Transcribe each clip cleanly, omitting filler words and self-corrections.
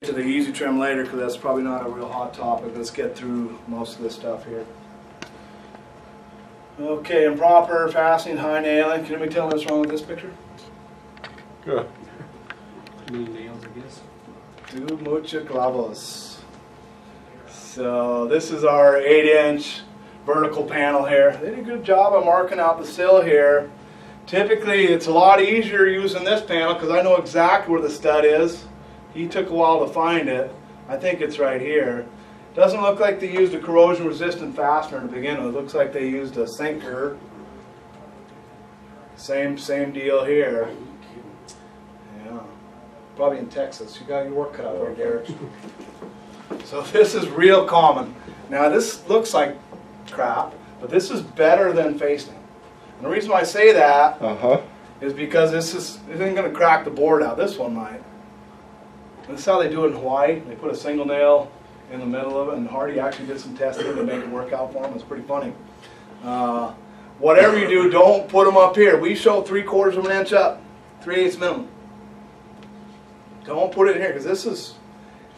To the easy trim later because that's probably not a real hot topic. Let's get through most of this stuff here. Okay, improper fastening, high nailing. Can anybody tell me what's wrong with this picture? Good. Too many nails, I guess. Too mucho clavos. So this is our 8-inch vertical panel here. They did a good job of marking out the sill here. Typically it's a lot easier using this panel because I know exactly where the stud is. He took a while to find it. I think it's right here. Doesn't look like they used a corrosion resistant fastener to begin with. It looks like they used a sinker. Same deal here. Yeah. Probably in Texas. You got your work cut out there, Derek. So this is real common. Now this looks like crap, but this is better than face nail. And the reason why I say that is because it isn't going to crack the board out. This one might. This is how they do it in Hawaii. They put a single nail in the middle of it, and Hardy actually did some testing to make it work out for them. It's pretty funny. Whatever you do, don't put them up here. We show 3/4 of an inch up, 3/8 minimum. Don't put it in here because this is,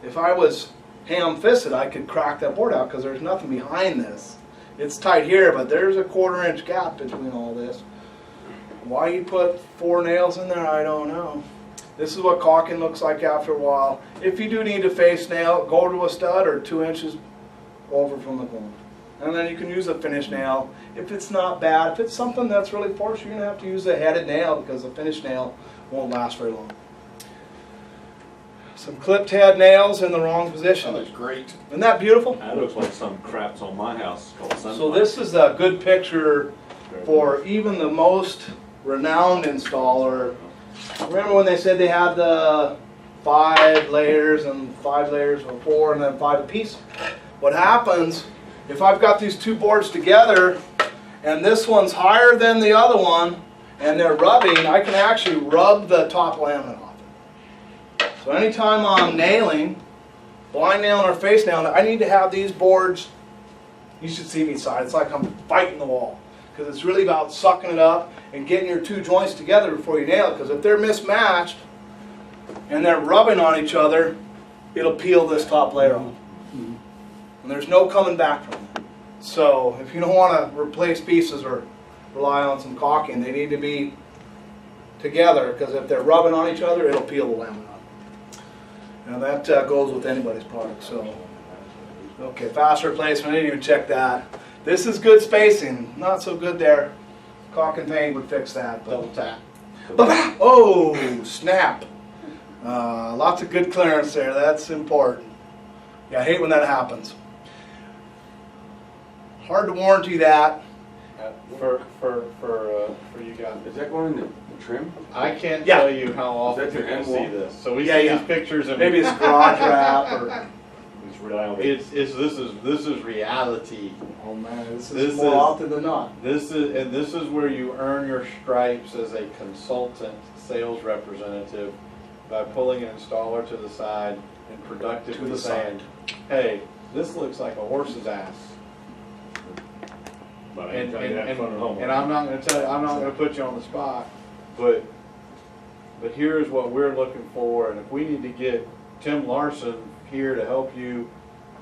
if I was ham-fisted, I could crack that board out because there's nothing behind this. It's tight here, but there's a 1/4 inch gap between all this. Why you put 4 nails in there, I don't know. This is what caulking looks like after a while. If you do need a face nail, go to a stud or 2 inches over from the corner. And then you can use a finish nail. If it's not bad, if it's something that's really forced, you're going to have to use a headed nail because the finish nail won't last very long. Some clipped head nails in the wrong position. That looks great. Isn't that beautiful? That looks like some crap's on my house called sunlight. So this is a good picture for even the most renowned installer. Remember when they said they had the 5 layers and 5 layers or 4 and then 5 apiece? What happens if I've got these 2 boards together and this one's higher than the other one and they're rubbing, I can actually rub the top laminate off it. So anytime I'm nailing, blind nailing or face nailing, I need to have these boards, you should see me side, it's like I'm fighting the wall. Because it's really about sucking it up and getting your 2 joints together before you nail it. Because if they're mismatched and they're rubbing on each other, it'll peel this top layer off. And there's no coming back from it. So if you don't want to replace pieces or rely on some caulking, they need to be together. Because if they're rubbing on each other, it'll peel the laminate off. Now that goes with anybody's product. So, okay, fastener replacement, I didn't even check that. This is good spacing, not so good there. Caulk and paint would fix that. But Double tap. oh, snap. Lots of good clearance there, that's important. Yeah, I hate when that happens. Hard to warranty that. For you guys. Is that going in the trim? I can't Yeah. tell you how often Is that you're your going to end see wall? this. So we Yeah, see yeah. these pictures of Maybe it's garage wrap or... this is reality. Oh man, this This is more is- often than not. This is where you earn your stripes as a consultant sales representative by pulling an installer to the side and To productively the saying, "Hey, this looks like a horse's ass." But I And, ain't telling you that in front of the homeowner. and I'm not going to tell you, I'm not going to put you on the spot, but here's what we're looking for, and if we need to get Tim Larson here to help you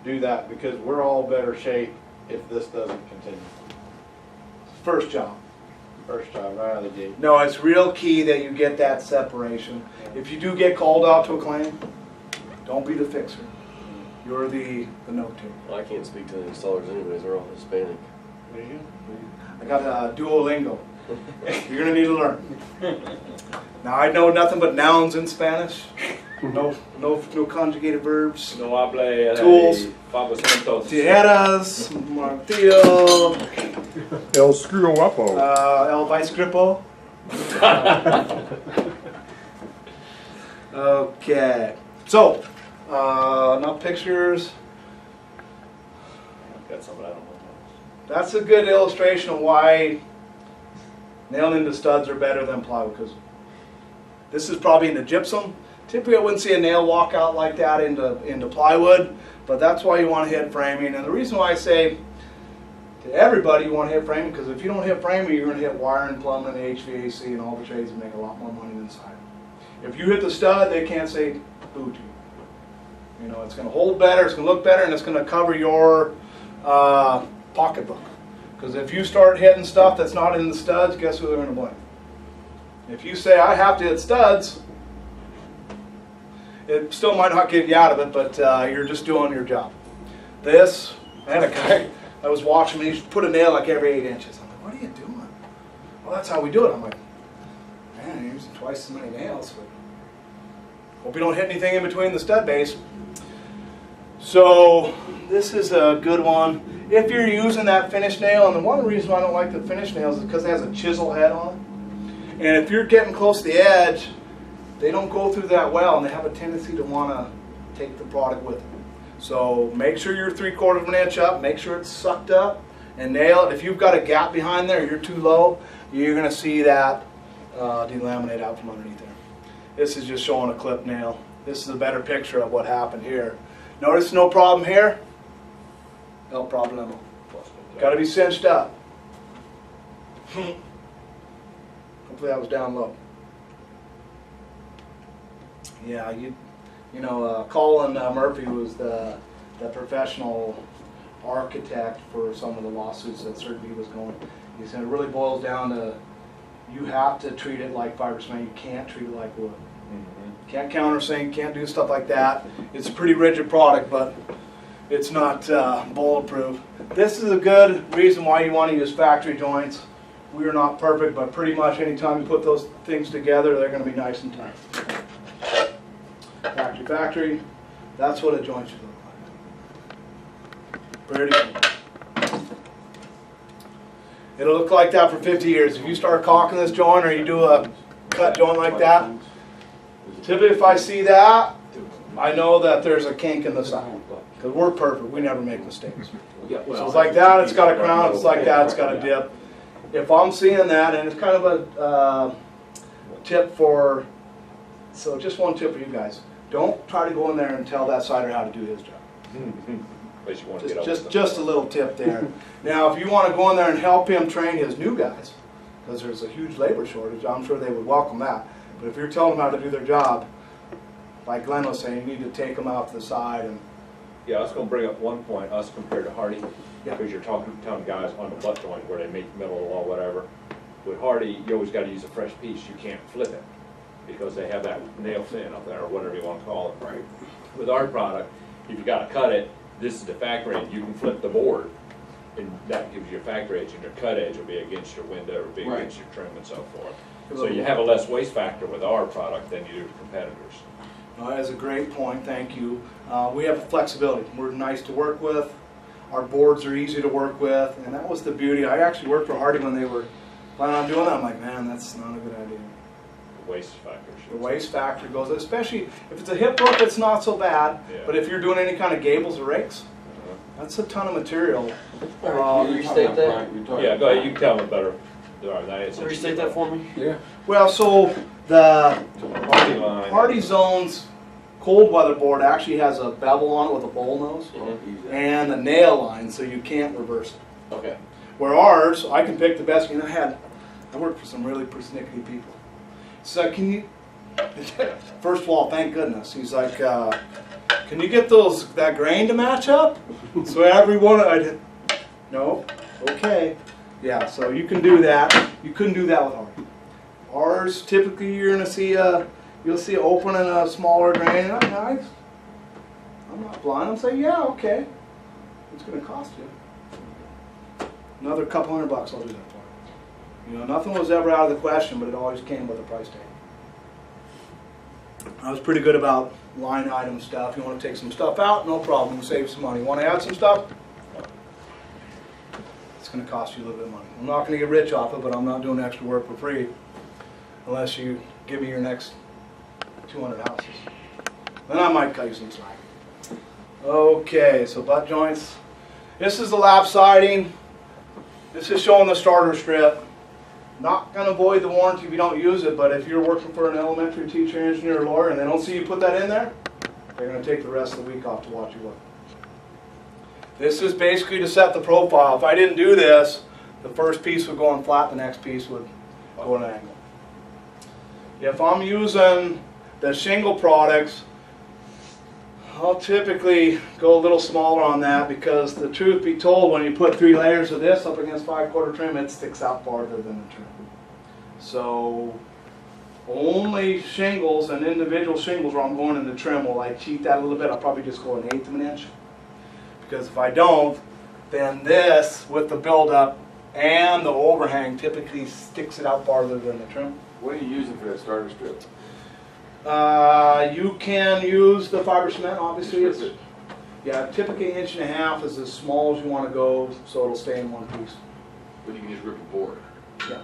do that, because we're all better shape if this doesn't continue. First job. First time right out of the gate. No, it's real key that you get that separation. If you do get called out to a claim, don't be the fixer. You're the note taker. Well, I can't speak to the installers anyways, they're all Hispanic. There you I got Duolingo. You're gonna need to learn. Now I know nothing but nouns in Spanish. No conjugated verbs. No hable Tools. Fabricentos. Tijeras, martillo, El screw upo. el vice gripo. Okay. So, enough pictures. I've got some, but I don't know. That's a good illustration of why nailing into studs are better than plywood. Because this is probably into gypsum. Typically, I wouldn't see a nail walk out like that into plywood, but that's why you want to hit framing. And the reason why I say to everybody you want to hit framing, because if you don't hit framing, you're going to hit wiring, plumbing, HVAC, and all the trades and make a lot more money inside. If you hit the stud, they can't say boo to you. You know, it's going to hold better, it's going to look better, and it's going to cover your pocketbook. Because if you start hitting stuff that's not in the studs, guess who they're going to blame? If you say, I have to hit studs, it still might not get you out of it, but you're just doing your job. This, I had a guy, I was watching him, he put a nail like every 8 inches. I'm like, what are you doing? Well, that's how we do it. I'm like, man, you're using twice as many nails, but hope you don't hit anything in between the stud base. So this is a good one. If you're using that finish nail, and the one reason why I don't like the finish nails is because it has a chisel head on it. And if you're getting close to the edge, they don't go through that well, and they have a tendency to want to take the product with them. So make sure you're 3/4 of an inch up, make sure it's sucked up, and nail it. If you've got a gap behind there, you're too low, you're going to see that delaminate out from underneath there. This is just showing a clip nail. This is a better picture of what happened here. Notice no problem here. No problemo. Got to be cinched up. Hopefully that was down low. Yeah, you know, Colin Murphy was the professional architect for some of the lawsuits that CertV was going. He said it really boils down to you have to treat it like fiber cement. You can't treat it like wood. Can't countersink, can't do stuff like that. It's a pretty rigid product, but it's not bulletproof. This is a good reason why you want to use factory joints. We are not perfect, but pretty much anytime you put those things together, they're going to be nice and tight. Factory, that's what a joint should look like. Pretty cool. It'll look like that for 50 years. If you start caulking this joint or you do a cut joint like that, typically if I see that, I know that there's a kink in the side. Because we're perfect, we never make mistakes. So it's like that, it's got a crown, it's like that, it's got a dip. If I'm seeing that, and it's kind of a tip for, so just one tip for you guys. Don't try to go in there and tell that sider how to do his job. Just a little tip there. Now, if you want to go in there and help him train his new guys, because there's a huge labor shortage, I'm sure they would welcome that. But if you're telling them how to do their job, like Glenn was saying, you need to take them out to the side. And Yeah, I was going to bring up one point, us compared to Hardy, Yeah. because you're telling guys on the butt joint where they make the middle of the wall, whatever. With Hardy, you always got to use a fresh piece. You can't flip it because they have that nail fin up there, or whatever you want to call it. Right. With our product, if you got to cut it, this is the factory edge. You can flip the board, and that gives you a factory edge, and your cut edge will be against your window or be against your trim and so forth. So you have a less waste factor with our product than you do with competitors. That's a great point, thank you. We have flexibility. We're nice to work with. Our boards are easy to work with, and that was the beauty. I actually worked for Hardy when they were planning on doing that. I'm like, man, that's not a good idea. The waste factor. The waste factor goes, especially if it's a hip hook, it's not so bad. Yeah. But if you're doing any kind of gables or rakes, that's a ton of material. Can you restate that? Yeah, go ahead. You can tell them better. Restate that for me? Yeah. Well, so the Hardy line. Hardy Zone's cold weather board actually has a bevel on it with a bowl nose and a nail line, so you can't reverse it. Okay. Where ours, I can pick the best. You know, I worked for some really persnickety people. So can you? First of all, thank goodness. He's like, can you get that grain to match up? So everyone, no, okay, yeah. So you can do that. You couldn't do that with ours. Ours, typically, you're gonna see you'll see an open and a smaller grain. I'm not blind. I'm saying, yeah, okay. It's gonna cost you another couple $100. I'll do that for you. You know, nothing was ever out of the question, but it always came with a price tag. I was pretty good about line item stuff. You want to take some stuff out, no problem, save some money. Want to add some stuff? It's going to cost you a little bit of money. I'm not going to get rich off it, but I'm not doing extra work for free unless you give me your next 200 houses. Then I might cut you some slack. Okay, so butt joints. This is the lap siding. This is showing the starter strip. Not going to void the warranty if you don't use it, but if you're working for an elementary teacher, engineer, or lawyer, and they don't see you put that in there, they're going to take the rest of the week off to watch you work. This is basically to set the profile. If I didn't do this, the first piece would go on flat, the next piece would go at an angle. If I'm using the shingle products, I'll typically go a little smaller on that because the truth be told, when you put 3 layers of this up against 5/4 trim, it sticks out farther than the trim. So only shingles and individual shingles where I'm going in the trim will I cheat that a little bit. I'll probably just go 1/8 of an inch. Because if I don't, then this with the buildup and the overhang typically sticks it out farther than the trim. What are you using for that starter strip? You can use the fiber cement, obviously. Just rip It's, yeah, typically 1.5 inch is as small as you want to go, so it'll stay in one piece. But you can just rip a board. Yeah.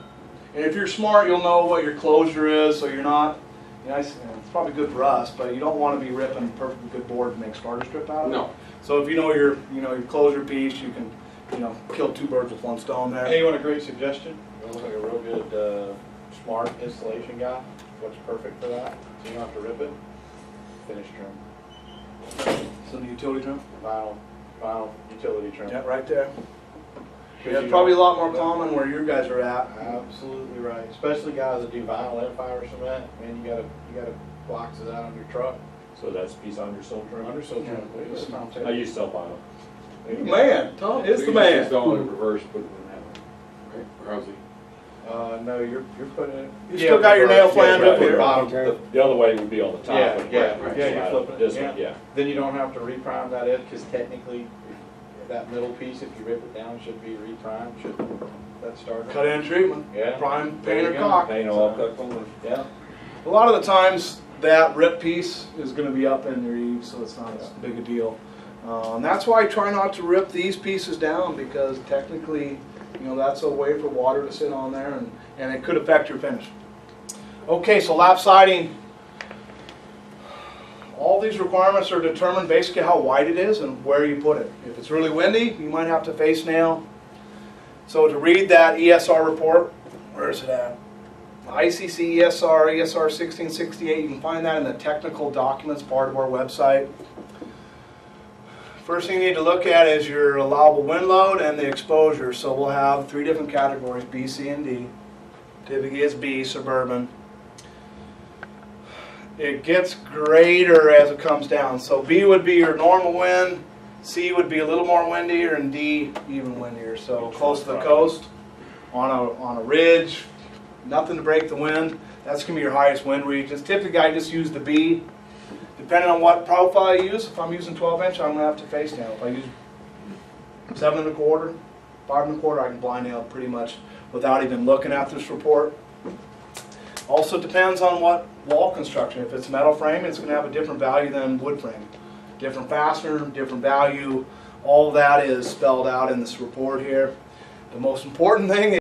And if you're smart, you'll know what your closure is, so you're not, you know, it's probably good for us, but you don't want to be ripping perfectly good board to make starter strip out of it. No. So if you know your closure piece, you can, kill 2 birds with 1 stone there. Hey, you want a great suggestion? You look like a real good, smart installation guy. What's perfect for that? So you don't have to rip it. Finish trim. So the utility trim? Vinyl utility trim. Yeah, right there. 'Cause Yeah, you probably a don't- lot more common where you guys are at. Absolutely right. Especially guys that do vinyl and fiber cement. Man, you gotta box it out on your truck. So that's a piece of undersold trim. Undersold trim, That's please. not I used to vinyl. Man, Tom is So the you man. just go in reverse, put it in that way. Right? Or how's he? No, you're putting it. You still got your nail flange up flip here. bottom. The other way would be on the top. Yeah, and yeah, right, yeah, slide you're it. flipping it, This yeah. one, yeah. Then you don't have to reprime that edge, because technically, that middle piece, if you rip it down, should be reprimed, should that start? Cut in treatment. Yeah. Prime, There paint, you or go. caulk. Paint all cut corners. Yeah. A lot of the times, that rip piece is going to be up in your eaves, so it's not as big a deal. And that's why I try not to rip these pieces down, because technically, that's a way for water to sit on there, and it could affect your finish. Okay, so lap siding. All these requirements are determined basically how wide it is and where you put it. If it's really windy, you might have to face nail. So to read that ESR report, where is it at? ICC ESR 1668, you can find that in the technical documents part of our website. First thing you need to look at is your allowable wind load and the exposure. So we'll have 3 different categories, B, C, and D. Typically it's B, suburban. It gets greater as it comes down. So B would be your normal wind, C would be a little more windier, and D even windier. So close to the coast, on a ridge, nothing to break the wind. That's going to be your highest wind regions. Typically I just use the B. Depending on what profile I use, if I'm using 12 inch, I'm going to have to face nail. If I use 7 1/4, 5 1/4, I can blind nail pretty much without even looking at this report. Also depends on what wall construction. If it's metal frame, it's going to have a different value than wood frame. Different fastener, different value. All that is spelled out in this report here. The most important thing